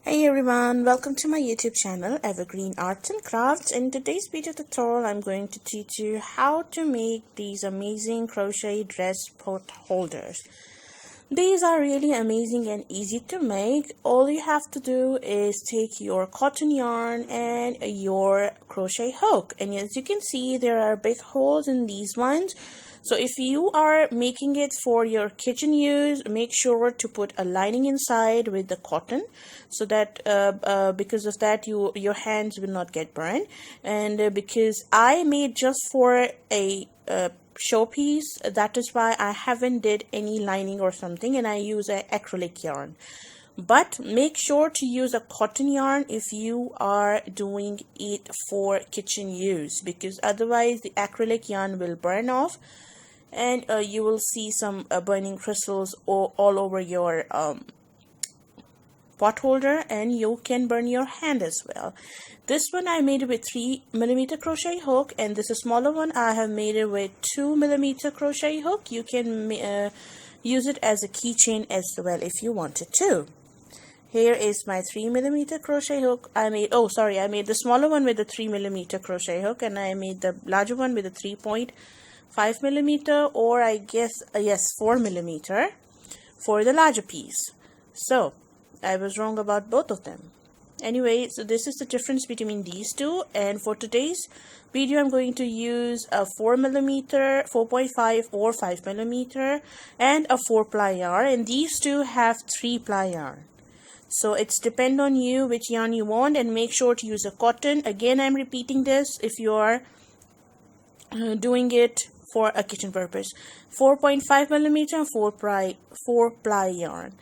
Hey everyone, welcome to my YouTube channel Evergreen Arts and Crafts. In today's video tutorial, I'm going to teach you how to make these amazing crochet dress pot holders. These are really amazing and easy to make. All you have to do is take your cotton yarn and your crochet hook, and as you can see, there are big holes in these ones. So if you are making it for your kitchen use, make sure to put a lining inside with the cotton, so that because of that your hands will not get burned. And because I made just for a showpiece, that is why I haven't did any lining or something, and I use an acrylic yarn. But make sure to use a cotton yarn if you are doing it for kitchen use, because otherwise the acrylic yarn will burn off and you will see some burning crystals all over your pot holder, and you can burn your hand as well. This one I made it with 3mm crochet hook, and this smaller one I have made it with 2mm crochet hook. You can use it as a keychain as well if you wanted to. Here is my 3mm crochet hook. I made the smaller one with the 3mm crochet hook, and I made the larger one with a 3.5mm, or I guess yes, 4mm for the larger piece. So I was wrong about both of them. Anyway, so this is the difference between these two, and for today's video I'm going to use a 4mm, 4.5 or 5mm and a 4-ply yarn, and these two have 3-ply yarn. So it's depend on you which yarn you want, and make sure to use a cotton. Again, I'm repeating this if you are doing it for a kitchen purpose. 4.5mm and 4-ply yarn.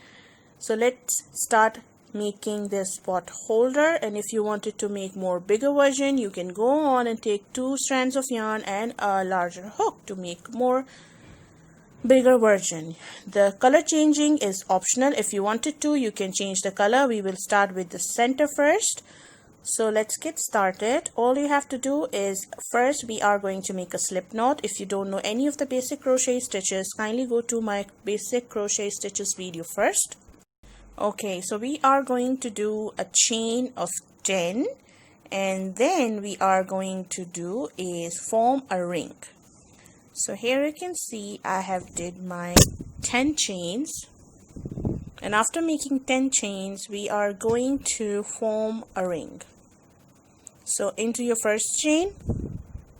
So let's start making this pot holder, and if you wanted to make more bigger version, you can go on and take 2 strands of yarn and a larger hook to make more bigger version. The color changing is optional. If you wanted to, you can change the color. We will start with the center first. So let's get started. All you have to do is, first we are going to make a slip knot. If you don't know any of the basic crochet stitches, kindly go to my basic crochet stitches video first. Okay, so we are going to do a chain of 10, and then we are going to do is form a ring. So here you can see I have did my 10 chains, and after making 10 chains we are going to form a ring. So into your first chain,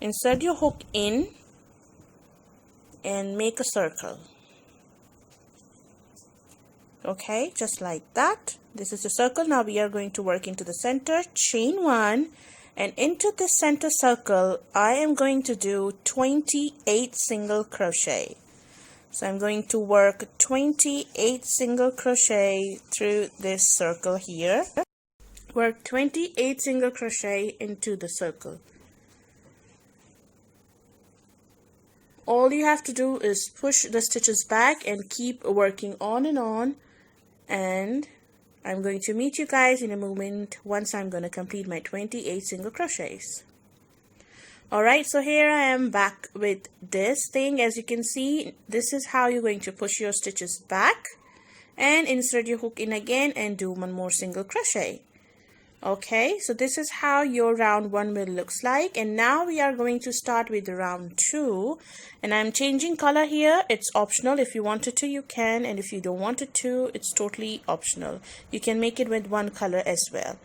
insert your hook in and make a circle. Okay, just like that. This is the circle. Now we are going to work into the center, chain 1, and into this center circle I am going to do 28 single crochet. So I'm going to work 28 single crochet through this circle here. Work 28 single crochet into the circle. All you have to do is push the stitches back and keep working on and on, and I'm going to meet you guys in a moment once I'm going to complete my 28 single crochets. Alright, so here I am back with this thing. As you can see, this is how you're going to push your stitches back and insert your hook in again and do one more single crochet. Okay, so this is how your round 1 will looks like, and now we are going to start with the round 2, and I'm changing color here. It's optional. If you wanted to, you can, and if you don't want it to, it's totally optional. You can make it with one color as well.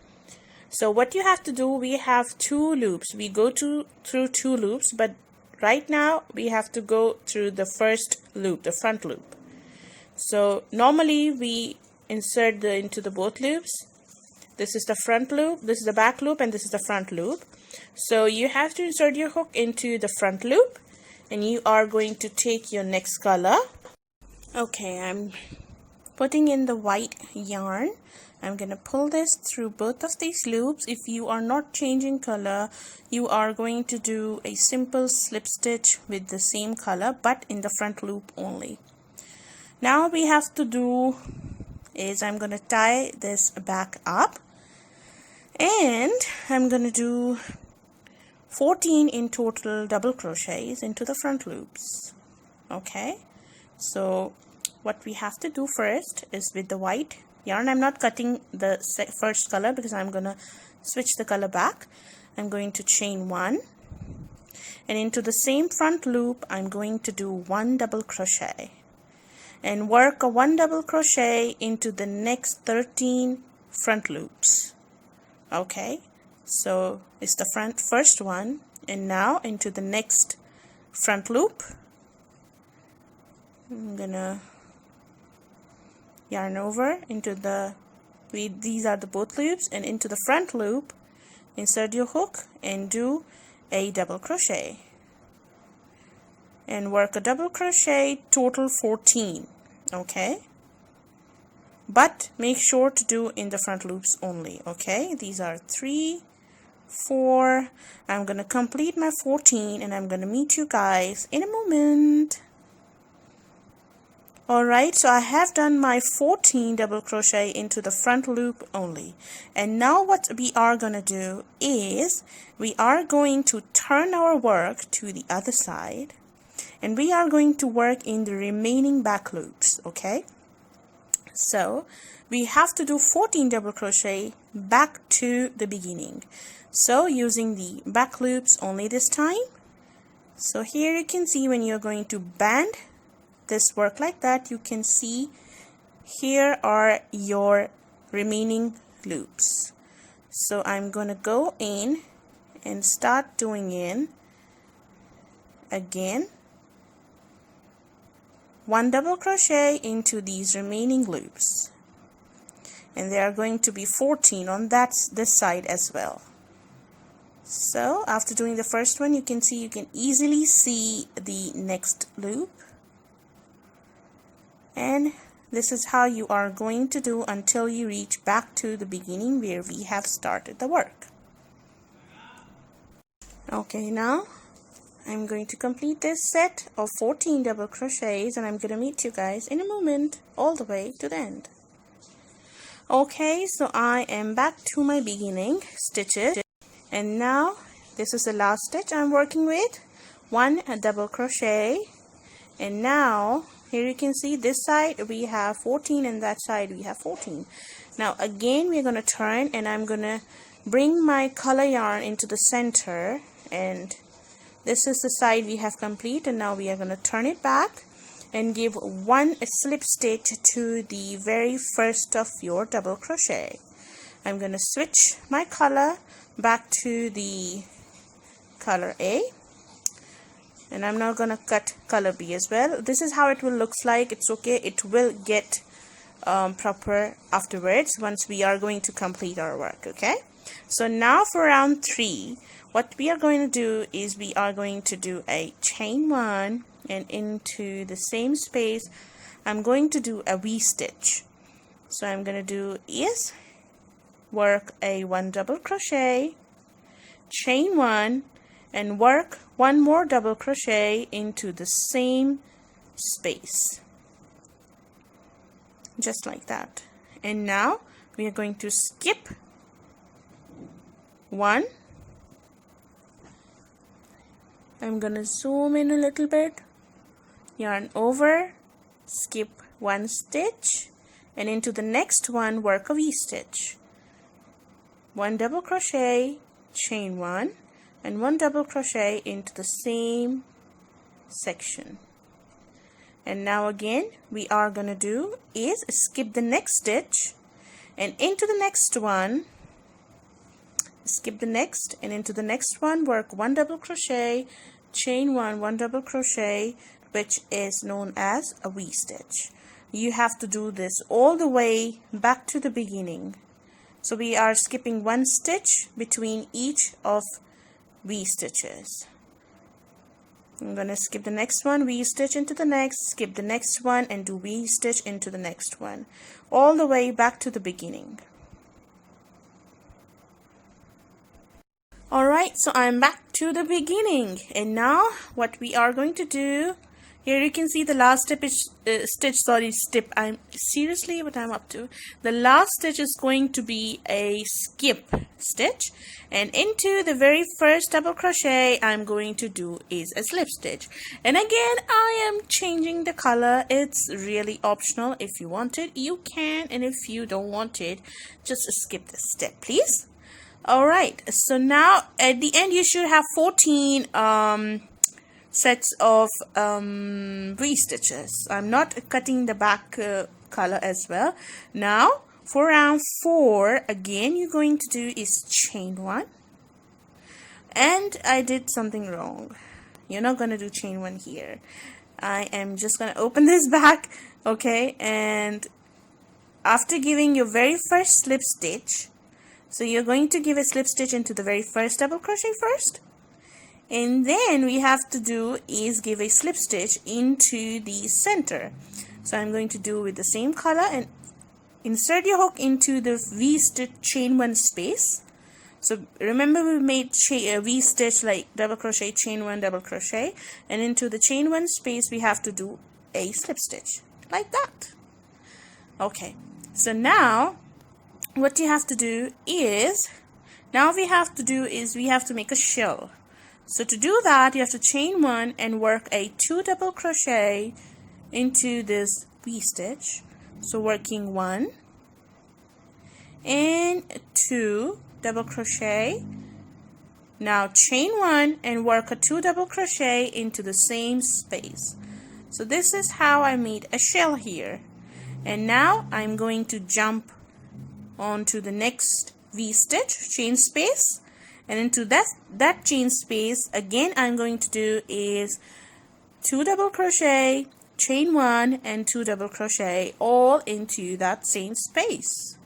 So what you have to do, we have 2 loops. We go through 2 loops, but right now we have to go through the first loop, the front loop. So normally we insert into the both loops. This is the front loop, this is the back loop, and this is the front loop. So you have to insert your hook into the front loop, and you are going to take your next color. Okay, I'm putting in the white yarn. I'm going to pull this through both of these loops. If you are not changing color, you are going to do a simple slip stitch with the same color, but in the front loop only. Now we have to do is I'm going to tie this back up, and I'm going to do 14 in total double crochets into the front loops. Okay, so what we have to do first is, with the white yarn. I'm not cutting the first color because I'm gonna switch the color back. I'm going to chain 1, and into the same front loop I'm going to do 1 double crochet and work a 1 double crochet into the next 13 front loops. Okay, so it's the first one, and now into the next front loop I'm gonna yarn over into these are the both loops, and into the front loop insert your hook and do a double crochet and work a double crochet, total 14. Okay, but make sure to do in the front loops only. Okay, these are 3, 4. I'm gonna complete my 14 and I'm gonna meet you guys in a moment. Alright, so I have done my 14 double crochet into the front loop only, and now what we are gonna do is we are going to turn our work to the other side, and we are going to work in the remaining back loops. Okay, so we have to do 14 double crochet back to the beginning, so using the back loops only this time. So here you can see when you're going to band this work like that, you can see here are your remaining loops. So I'm gonna go in and start doing in again 1 double crochet into these remaining loops, and there are going to be 14 on this side as well. So after doing the first one, you can easily see the next loop, and this is how you are going to do until you reach back to the beginning where we have started the work. Okay, now I'm going to complete this set of 14 double crochets, and I'm going to meet you guys in a moment all the way to the end. Okay, so I am back to my beginning stitches, and now this is the last stitch I'm working with. 1 double crochet, and now here you can see this side we have 14 and that side we have 14. Now again we're going to turn, and I'm going to bring my color yarn into the center, and this is the side we have complete, and now we are going to turn it back and give 1 slip stitch to the very first of your double crochet. I'm going to switch my color back to the color A, and I'm now going to cut color B as well. This is how it will looks like. It's okay, it will get proper afterwards once we are going to complete our work. Okay, so now for round 3, what we are going to do is we are going to do a chain 1, and into the same space I'm going to do a V-stitch. So I'm going to do is work a 1 double crochet, chain 1, and work 1 more double crochet into the same space, just like that. And now we are going to skip 1. I'm gonna zoom in a little bit, yarn over, skip 1 stitch, and into the next one work a V-stitch. 1 double crochet, chain 1, and 1 double crochet into the same section. And now again we are gonna do is skip the next stitch and into the next one, skip the next, and into the next one work 1 double crochet, chain 1, 1 double crochet, which is known as a V-stitch. You have to do this all the way back to the beginning. So we are skipping 1 stitch between each of V-stitches. I'm going to skip the next one, V-stitch into the next, skip the next one, and do V-stitch into the next one, all the way back to the beginning. Alright, so I'm back to the beginning, and now what we are going to do Here you can see the last step is stitch. I'm seriously what I'm up to. The last stitch is going to be a skip stitch, and into the very first double crochet I'm going to do is a slip stitch. And again, I am changing the color. It's really optional. If you want it, you can, and if you don't want it, just skip this step, please. Alright, so now at the end you should have 14 sets of V-stitches. I'm not cutting the back color as well. Now for round 4, again you're going to do is chain 1, and I did something wrong. You're not going to do chain 1 here. I am just going to open this back, okay, and after giving your very first slip stitch, so you're going to give a slip stitch into the very first double crochet first, and then we have to do is give a slip stitch into the center. So I'm going to do with the same color and insert your hook into the V-stitch chain 1 space. So remember we made V-stitch like double crochet, chain 1, double crochet, and into the chain 1 space we have to do a slip stitch like that. Okay, so now what you have to do is, we have to make a shell. So to do that, you have to chain 1 and work a 2 double crochet into this V-stitch. So working 1 and 2 double crochet. Now chain 1 and work a 2 double crochet into the same space. So this is how I made a shell here. And now I'm going to jump onto the next V-stitch chain space, and into that chain space again I'm going to do is 2 double crochet, chain 1 and 2 double crochet all into that same space.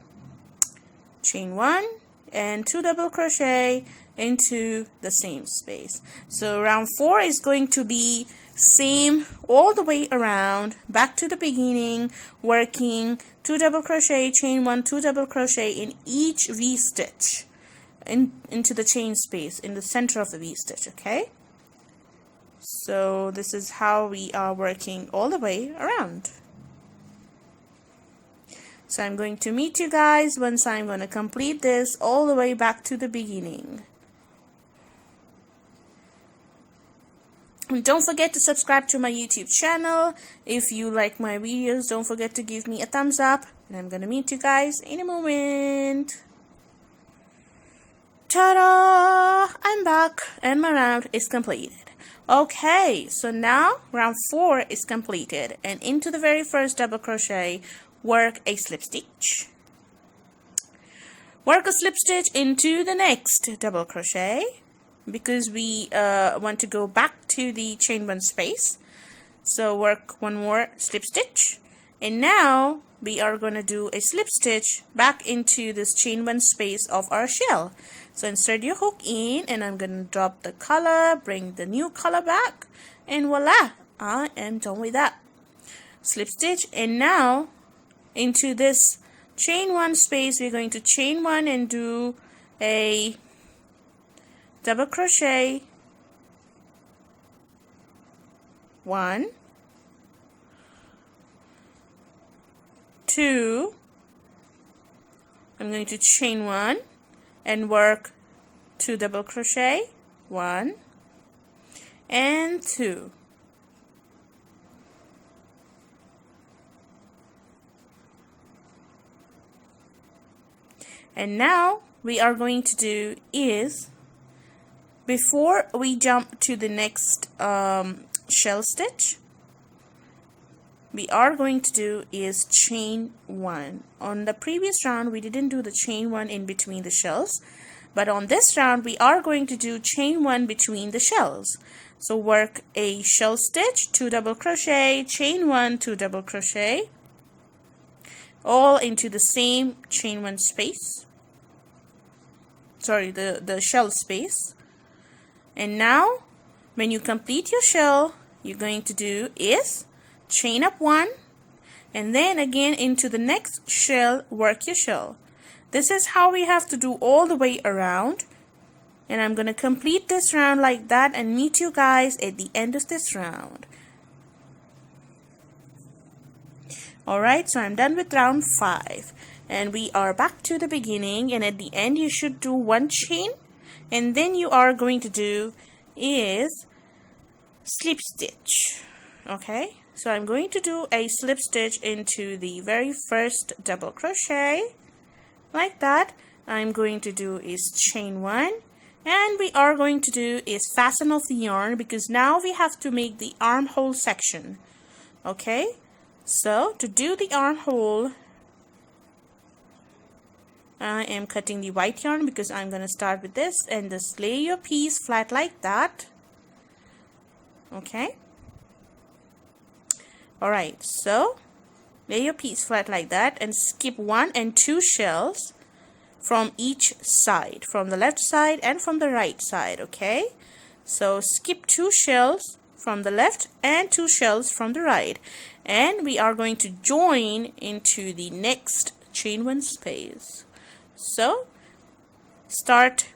Chain 1 and 2 double crochet into the same space. So round 4 is going to be same all the way around, back to the beginning, working 2 double crochet, chain 1, 2 double crochet in each V-stitch into the chain space in the center of the V-stitch. Okay, so this is how we are working all the way around. So I'm going to meet you guys once I'm going to complete this all the way back to the beginning. And don't forget to subscribe to my YouTube channel. If you like my videos, don't forget to give me a thumbs up. And I'm going to meet you guys in a moment. Ta-da! I'm back and my round is completed. Okay, so now round 4 is completed, and into the very first double crochet, work a slip stitch. Work a slip stitch into the next double crochet because we want to go back to the chain 1 space. So work 1 more slip stitch, and now we are going to do a slip stitch back into this chain 1 space of our shell. So insert your hook in, and I'm going to drop the color, bring the new color back, and voila, I am done with that. Slip stitch, and now into this chain 1 space we're going to chain 1 and do a double crochet, 1, 2, I'm going to chain 1 and work 2 double crochet, 1 and 2. And now we are going to do is, before we jump to the next shell stitch, we are going to do is chain 1. On the previous round we didn't do the chain 1 in between the shells, but on this round we are going to do chain 1 between the shells. So work a shell stitch, 2 double crochet, chain 1, 2 double crochet, all into the same chain 1 space, sorry, the shell space. And now when you complete your shell, you're going to do is chain up 1, and then again into the next shell, work your shell. This is how we have to do all the way around, and I'm going to complete this round like that and meet you guys at the end of this round. Alright, so I'm done with round 5, and we are back to the beginning, and at the end you should do 1 chain, and then you are going to do is slip stitch. Okay, so I'm going to do a slip stitch into the very first double crochet like that. I'm going to do is chain 1, and we are going to do is fasten off the yarn, because now we have to make the armhole section. Okay, so to do the armhole, I am cutting the white yarn because I'm going to start with this, and just lay your piece flat like that. Okay, alright, so lay your piece flat like that and skip 1 and 2 shells from each side, from the left side and from the right side. Okay, so skip 2 shells from the left and 2 shells from the right, and we are going to join into the next chain 1 space. So start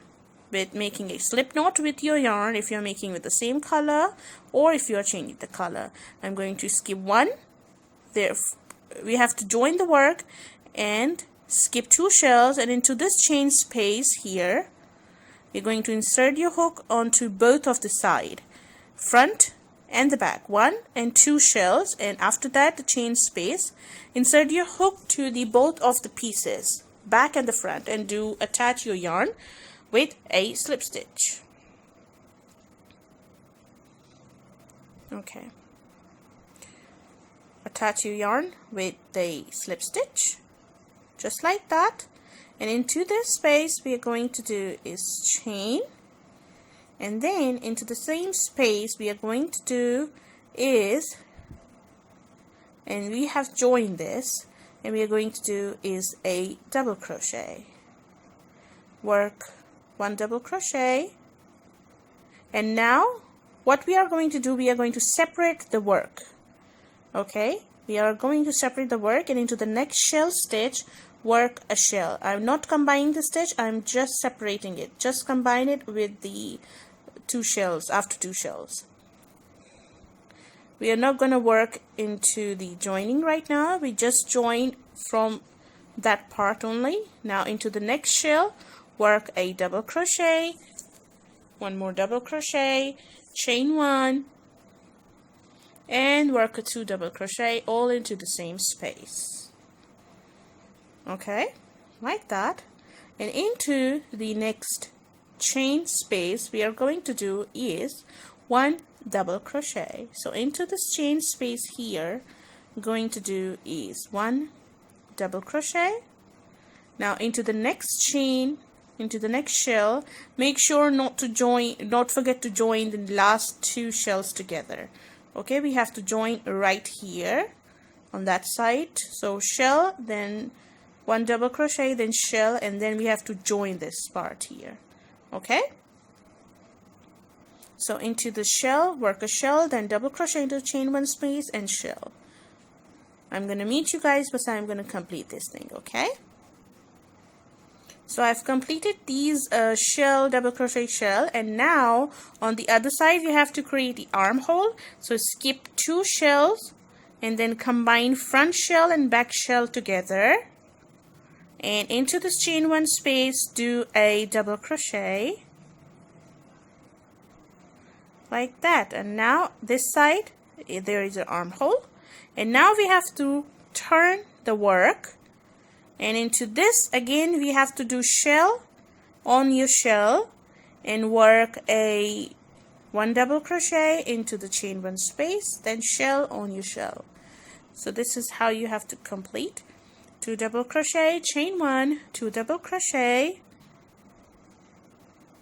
with making a slip knot with your yarn if you're making with the same color, or if you're changing the color. I'm going to skip 1 there. We have to join the work and skip 2 shells, and into this chain space here you're going to insert your hook onto both of the side, front and the back, 1 and 2 shells, and after that the chain space, insert your hook to the both of the pieces, back and the front, and do attach your yarn with a slip stitch. Okay, attach your yarn with the slip stitch just like that, and into this space we are going to do is chain, and then into the same space we are going to do is, and we have joined this, and we are going to do is a double crochet. Work 1 double crochet, and now what we are going to do, we are going to separate the work. Okay, we are going to separate the work, and into the next shell stitch work a shell. I'm not combining the stitch, I'm just separating it. Just combine it with the 2 shells, after 2 shells. We are not going to work into the joining right now, we just join from that part only. Now into the next shell work a double crochet, 1 more double crochet, chain 1, and work a 2 double crochet all into the same space. Okay, like that, and into the next chain space we are going to do is 1 double crochet. So into this chain space here I'm going to do is 1 double crochet. Now into the next chain, into the next shell, make sure not forget to join the last 2 shells together. Okay, we have to join right here on that side. So shell, then 1 double crochet, then shell, and then we have to join this part here. Okay, so into the shell work a shell, then double crochet into chain 1 space and shell. I'm gonna meet you guys, but I'm gonna complete this thing. Okay, so I've completed these shell, double crochet, shell, and now on the other side you have to create the armhole. So skip 2 shells and then combine front shell and back shell together, and into this chain 1 space do a double crochet like that. And now this side there is an armhole, and now we have to turn the work, and into this again we have to do shell on your shell and work a 1 double crochet into the chain 1 space, then shell on your shell. So this is how you have to complete: 2 double crochet, chain 1, 2 double crochet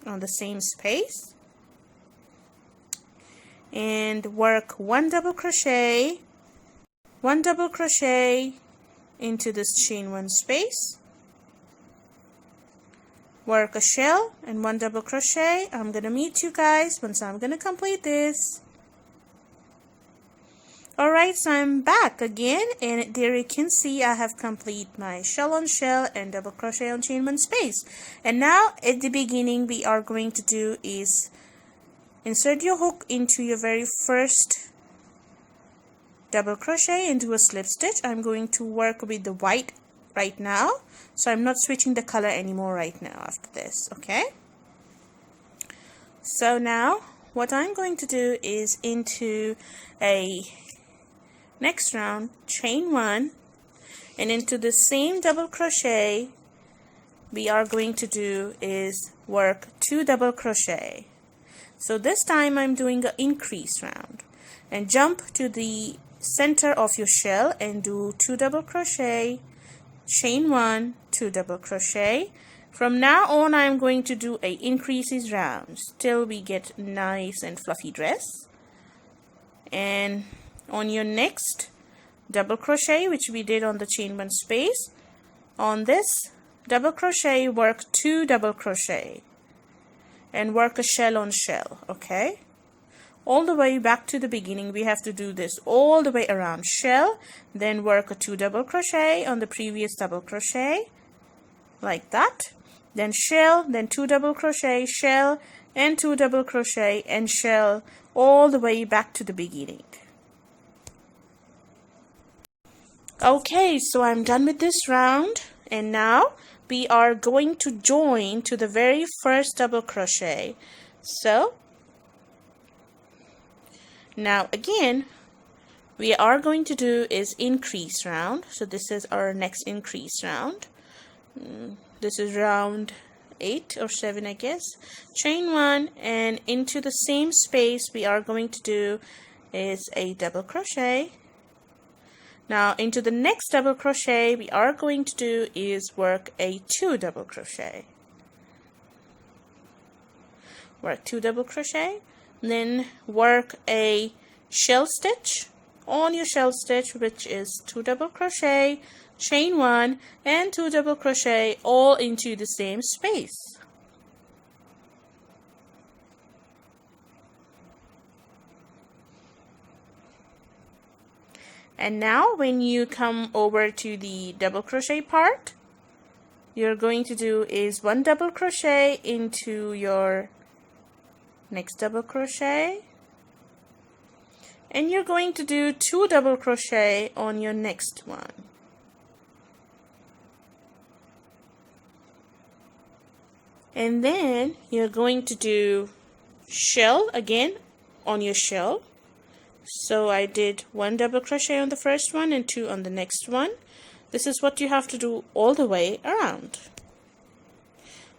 on the same space, and work 1 double crochet, 1 double crochet into this chain 1 space, work a shell and 1 double crochet. I'm gonna meet you guys once I'm gonna complete this. Alright, so I'm back again, and there you can see I have completed my shell on shell and double crochet on chain 1 space. And now at the beginning we are going to do is insert your hook into your very first double crochet and do a slip stitch. I'm going to work with the white right now, so I'm not switching the color anymore right now after this. Okay, so now what I'm going to do is into a next round chain 1, and into the same double crochet we are going to do is work 2 double crochet. So this time I'm doing an increase round, and jump to the center of your shell and do 2 double crochet, chain 1, 2 double crochet. From now on I'm going to do a increases rounds till we get nice and fluffy dress. And on your next double crochet, which we did on the chain 1 space, on this double crochet work 2 double crochet and work a shell on shell. Okay, all the way back to the beginning we have to do this all the way around. Shell, then work a 2 double crochet on the previous double crochet like that, then shell, then 2 double crochet, shell, and 2 double crochet and shell, all the way back to the beginning. Okay, so I'm done with this round, and now we are going to join to the very first double crochet. So now again we are going to do is increase round. So this is our next increase round. This is round 8 or 7, I guess. Chain 1, and into the same space we are going to do is a double crochet. Now into the next double crochet we are going to do is work a 2 double crochet. Work 2 double crochet, then work a shell stitch on your shell stitch, which is 2 double crochet, chain 1, and 2 double crochet all into the same space. And now when you come over to the double crochet part, you're going to do is 1 double crochet into your next double crochet, and you're going to do 2 double crochet on your next one. And then you're going to do shell again on your shell. So I did 1 double crochet on the first one and 2 on the next one. This is what you have to do all the way around.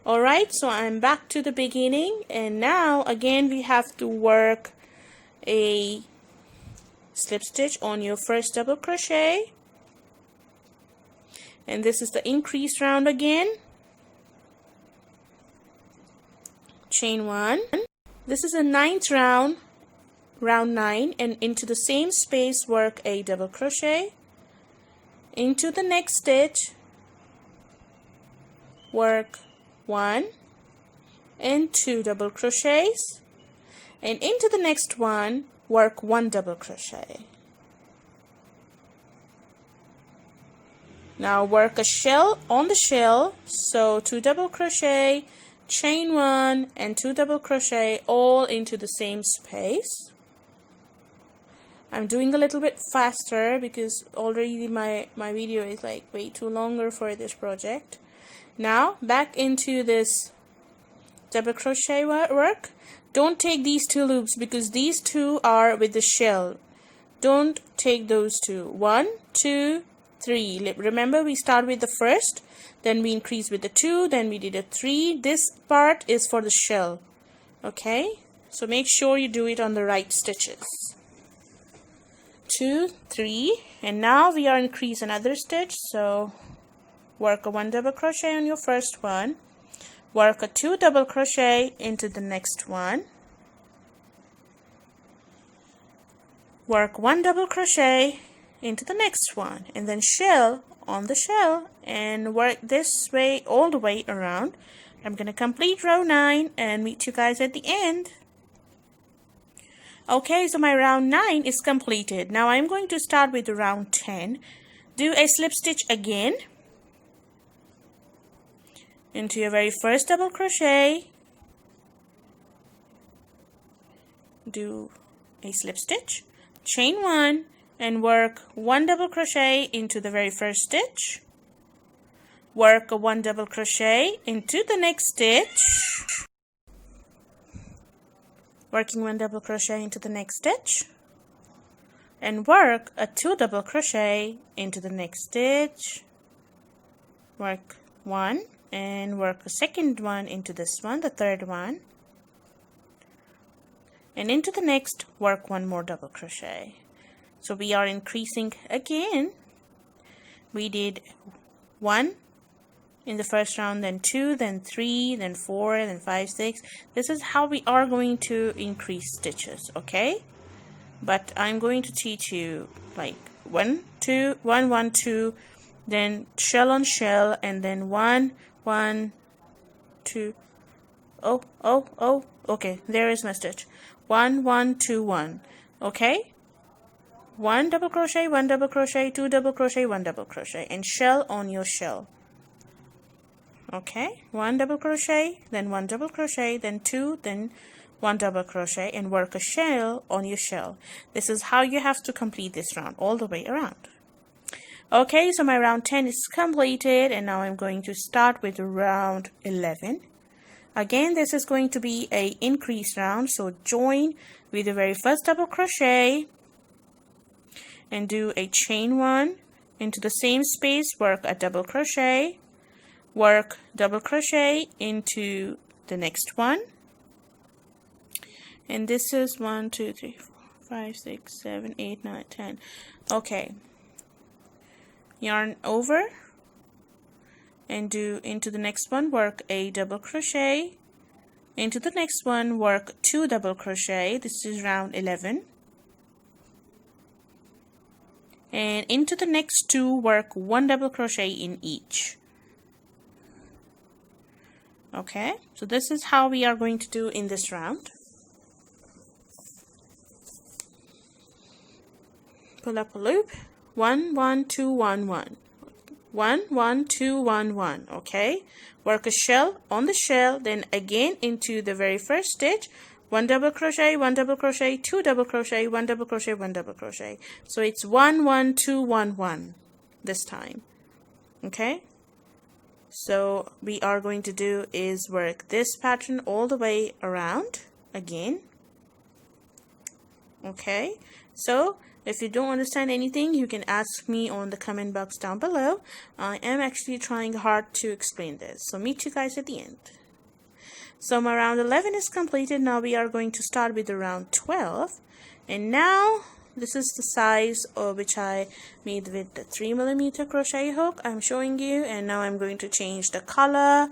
Alright, so I'm back to the beginning, and now again we have to work a slip stitch on your first double crochet, and this is the increase round again. Chain 1. This is a 9th round, round 9, and into the same space work a double crochet. Into the next stitch work 1 and 2 double crochets, and into the next one work 1 double crochet. Now work a shell on the shell, so 2 double crochet, chain 1, and 2 double crochet all into the same space. I'm doing a little bit faster because already my video is like way too longer for this project. Now back into this double crochet work. Don't take these 2 loops because these 2 are with the shell. Don't take those 2. 1, 2, 3. Remember, we start with the first, then we increase with the 2, then we did a 3. This part is for the shell. Okay, so make sure you do it on the right stitches. 2, 3, and now we are increase another stitch. So work a 1 double crochet on your first one, work a 2 double crochet into the next one, work 1 double crochet into the next one, and then shell on the shell, and work this way all the way around. I'm going to complete row 9 and meet you guys at the end. Okay, so my round 9 is completed. Now I'm going to start with round 10. Do a slip stitch again into your very first double crochet, do a slip stitch, chain 1, and work 1 double crochet into the very first stitch, work a 1 double crochet into the next stitch, working 1 double crochet into the next stitch, and work a 2 double crochet into the next stitch, work 1 and work a second one into this one, the third one, and into the next work 1 more double crochet. So we are increasing again. We did 1 in the first round, then 2, then 3, then 4, then 5, 6. This is how we are going to increase stitches, okay? But I'm going to teach you like 1, 2, 1, 1, 2, then shell on shell, and then 1, 1, 2. Oh, okay, there is my stitch. 1, 1, 2, 1. Okay? 1 double crochet, 1 double crochet, 2 double crochet, 1 double crochet, and shell on your shell. Okay, 1 double crochet, then 1 double crochet, then 2, then 1 double crochet, and work a shell on your shell. This is how you have to complete this round all the way around. Okay, so my round 10 is completed, and now I'm going to start with round 11. Again, this is going to be a increase round, so join with the very first double crochet and do a chain 1 into the same space, work a double crochet, work double crochet into the next one, and this is 1, 2, 3, 4, 5, 6, 7, 8, 9, 10. Okay, yarn over and do into the next one, work a double crochet, into the next one work 2 double crochet. This is round 11, and into the next 2 work 1 double crochet in each. Okay, so this is how we are going to do in this round. Pull up a loop, 1, 1, 2, 1, 1, 1, 1, 2, 1, 1. Okay, work a shell on the shell, then again into the very first stitch, 1 double crochet, 1 double crochet, 2 double crochet, 1 double crochet, 1 double crochet. So it's 1, 1, 2, 1, 1 this time. Okay, so we are going to do is work this pattern all the way around again. Okay, so if you don't understand anything, you can ask me on the comment box down below. I am actually trying hard to explain this. So meet you guys at the end. So my round 11 is completed. Now we are going to start with the round 12. And now this is the size which I made with the 3mm crochet hook I'm showing you. And now I'm going to change the color.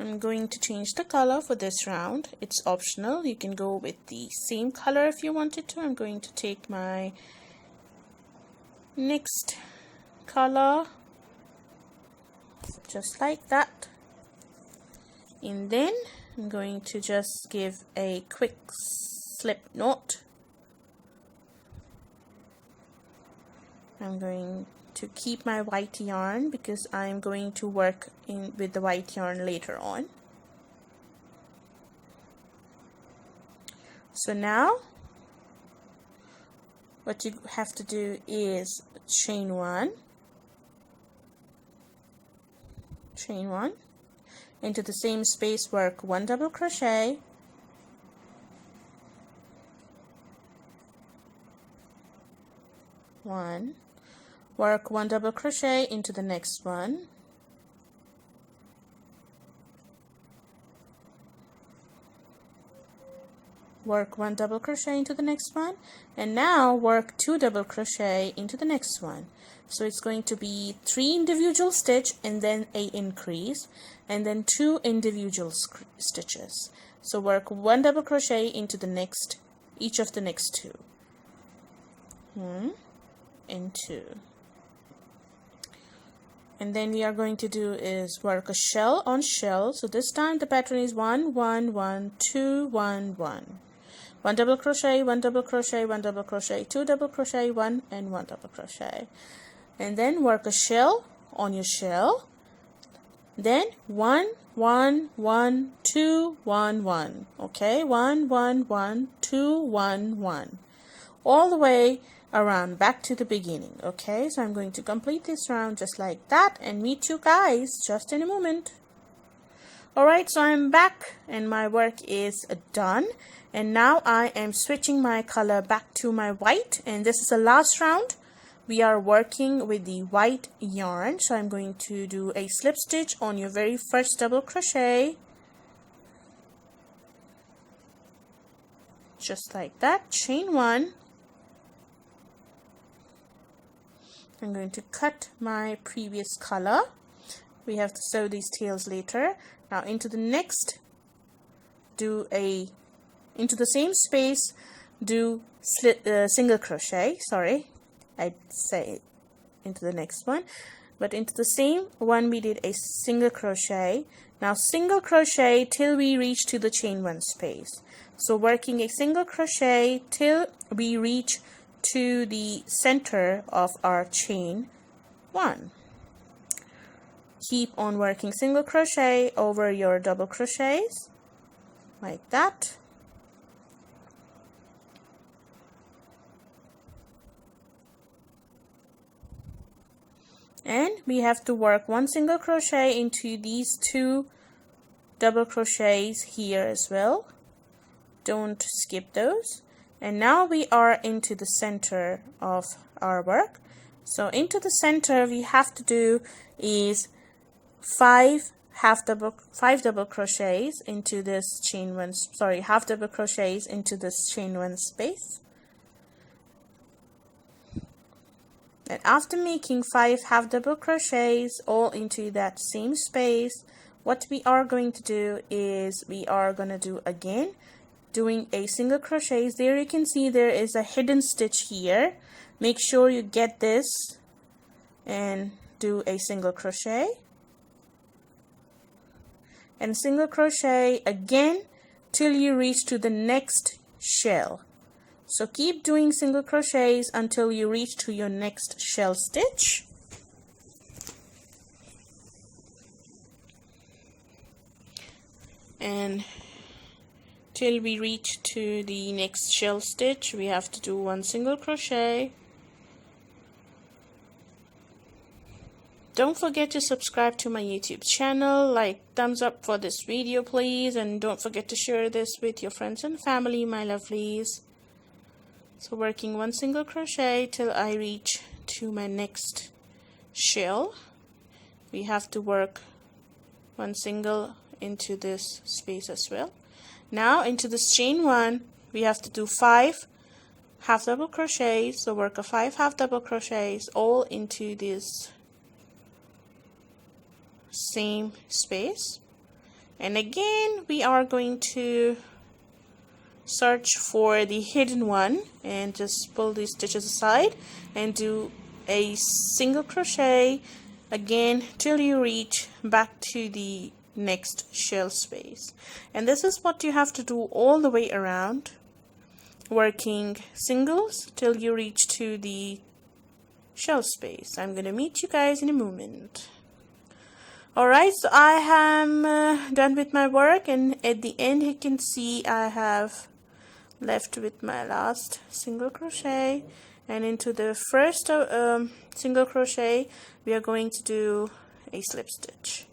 I'm going to change the color for this round. It's optional. You can go with the same color if you wanted to. I'm going to take my next color just like that, and then I'm going to just give a quick slip knot. I'm going to keep my white yarn because I'm going to work in with the white yarn later on. So now what you have to do is chain 1, into the same space, work 1 double crochet, work 1 double crochet into the next one, work 1 double crochet into the next one, and now work 2 double crochet into the next one. So it's going to be 3 individual stitch and then a increase, and then 2 individual stitches. So work 1 double crochet into the next, each of the next 2. 1 and 2. And then we are going to do is work a shell on shell. So this time the pattern is 1, 1, 1, 2, 1, 1. 1 double crochet, 1 double crochet, 1 double crochet, 2 double crochet, 1 and 1 double crochet. And then work a shell on your shell, then 1 1 1 2 1 1. Okay, 1 1 1 2 1 1, all the way around back to the beginning. Okay, so I'm going to complete this round just like that and meet you guys just in a moment. Alright, so I'm back and my work is done, and now I am switching my color back to my white, and this is the last round. We are working with the white yarn, so I'm going to do a slip stitch on your very first double crochet, just like that. Chain 1. I'm going to cut my previous color. We have to sew these tails later. Now into the next, into the same space, do single crochet. Sorry, I'd say into the next one, but into the same one we did a single crochet. Now single crochet till we reach to the chain 1 space. So working a single crochet till we reach to the center of our chain 1. Keep on working single crochet over your double crochets like that. And we have to work 1 single crochet into these 2 double crochets here as well. Don't skip those. And now we are into the center of our work. So into the center we have to do is 5 double crochets into this chain 1, sorry, half double crochets into this chain 1 space. And after making 5 half double crochets all into that same space, what we are going to do is we are going to do again doing a single crochet. There you can see there is a hidden stitch here. Make sure you get this and do a single crochet and single crochet again till you reach to the next shell. So keep doing single crochets until you reach to your next shell stitch. And till we reach to the next shell stitch, we have to do 1 single crochet. Don't forget to subscribe to my YouTube channel, like, thumbs up for this video please, and don't forget to share this with your friends and family, my lovelies. So working 1 single crochet till I reach to my next shell. We have to work 1 single into this space as well. Now into this chain 1 we have to do 5 half double crochets. So work a 5 half double crochets all into this same space, and again we are going to search for the hidden one and just pull these stitches aside and do a single crochet again till you reach back to the next shell space. And this is what you have to do all the way around, working singles till you reach to the shell space. I'm gonna meet you guys in a moment. Alright, so I am done with my work, and at the end you can see I have left with my last single crochet, and into the first single crochet we are going to do a slip stitch.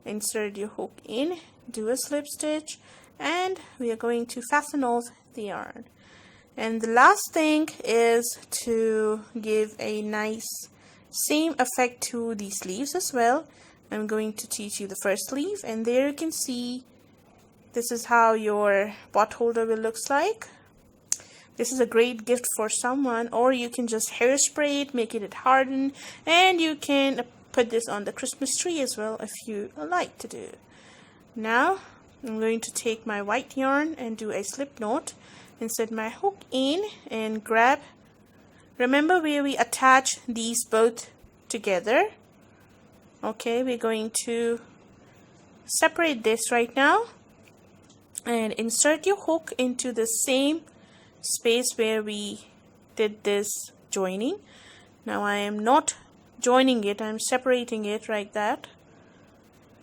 Insert your hook in, do a slip stitch, and we are going to fasten off the yarn. And the last thing is to give a nice same effect to the sleeves as well. I'm going to teach you the first sleeve, and there you can see this is how your pot holder will looks like. This is a great gift for someone, or you can just hairspray it, make it harden, and you can put this on the Christmas tree as well if you like to do. Now I'm going to take my white yarn and do a slip knot, insert my hook in and grab, remember where we attach these both together. Okay, we're going to separate this right now and insert your hook into the same space where we did this joining. Now I am not joining it, I'm separating it like that.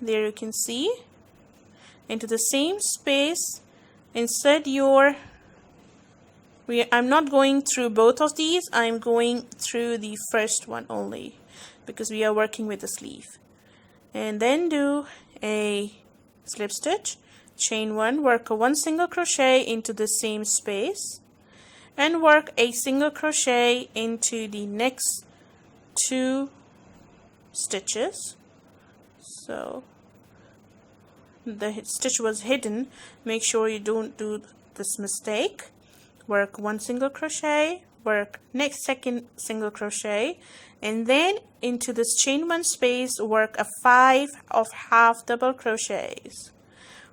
there you can see, into the same space, insert your, I'm not going through both of these, I'm going through the first one only because we are working with the sleeve. And then do a slip stitch, chain 1, work a 1 single crochet into the same space, and work a single crochet into the next 2 stitches. So the stitch was hidden, make sure you don't do this mistake. Work 1 single crochet, work next second single crochet, and then into this chain 1 space work a 5 of half double crochets.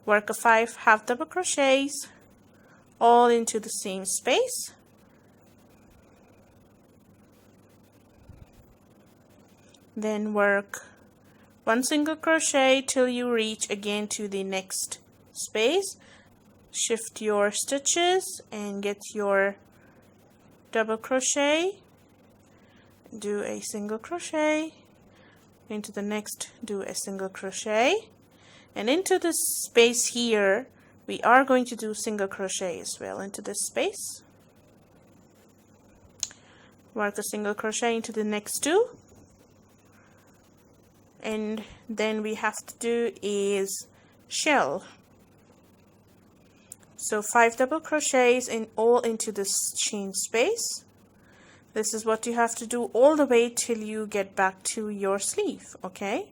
Work a 5 half double crochets all into the same space. Then work 1 single crochet till you reach again to the next space. Shift your stitches and get your double crochet, do a single crochet, into the next do a single crochet, and into this space here we are going to do single crochet as well. Into this space work a single crochet into the next 2, and then we have to do is shell. So 5 double crochets in all into this chain space. This is what you have to do all the way till you get back to your sleeve, okay?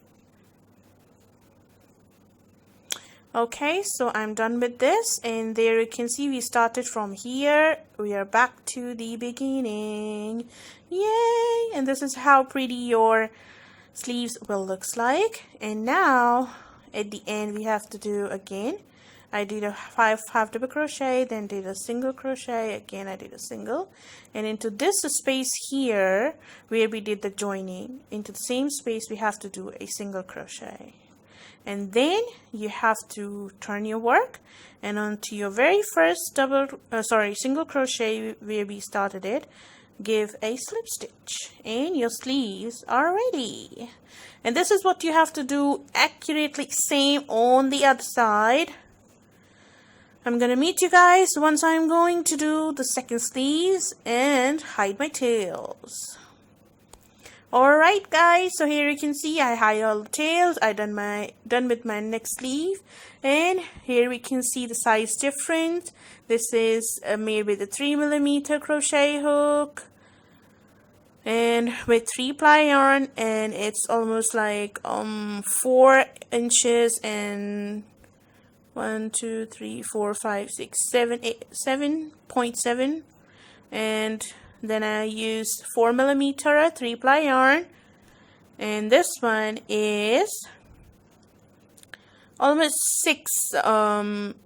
Okay, so I'm done with this, and there you can see we started from here. We are back to the beginning. Yay! And this is how pretty your sleeves will look like. And now at the end we have to do again, I did a 5 half double crochet, then did a single crochet, again I did a single, and into this space here where we did the joining, into the same space we have to do a single crochet, and then you have to turn your work and onto your very first single crochet where we started it, give a slip stitch, and your sleeves are ready. And this is what you have to do accurately, same on the other side. I'm gonna meet you guys once I'm going to do the second sleeves and hide my tails. Alright guys, so here you can see I hide all the tails. I done with my next sleeve, and here we can see the size difference. This is made with a 3mm crochet hook and with 3-ply yarn, and it's almost like 4 inches and 1, 2, 3, 4, 5, 6, 7, 8, 7.7, and then I used 4mm 3-ply yarn, and this one is almost 6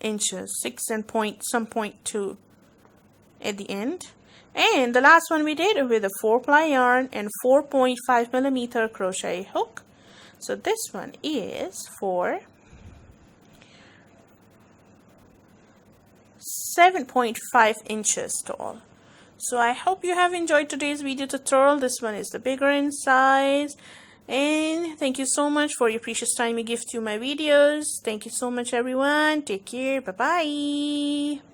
inches, 6 and some point 2 at the end. And the last one we did with a 4-ply yarn and 4.5mm crochet hook. So this one is for 7.5 inches tall. So I hope you have enjoyed today's video tutorial. This one is the bigger in size, and thank you so much for your precious time you give to my videos. Thank you so much everyone. Take care. Bye bye.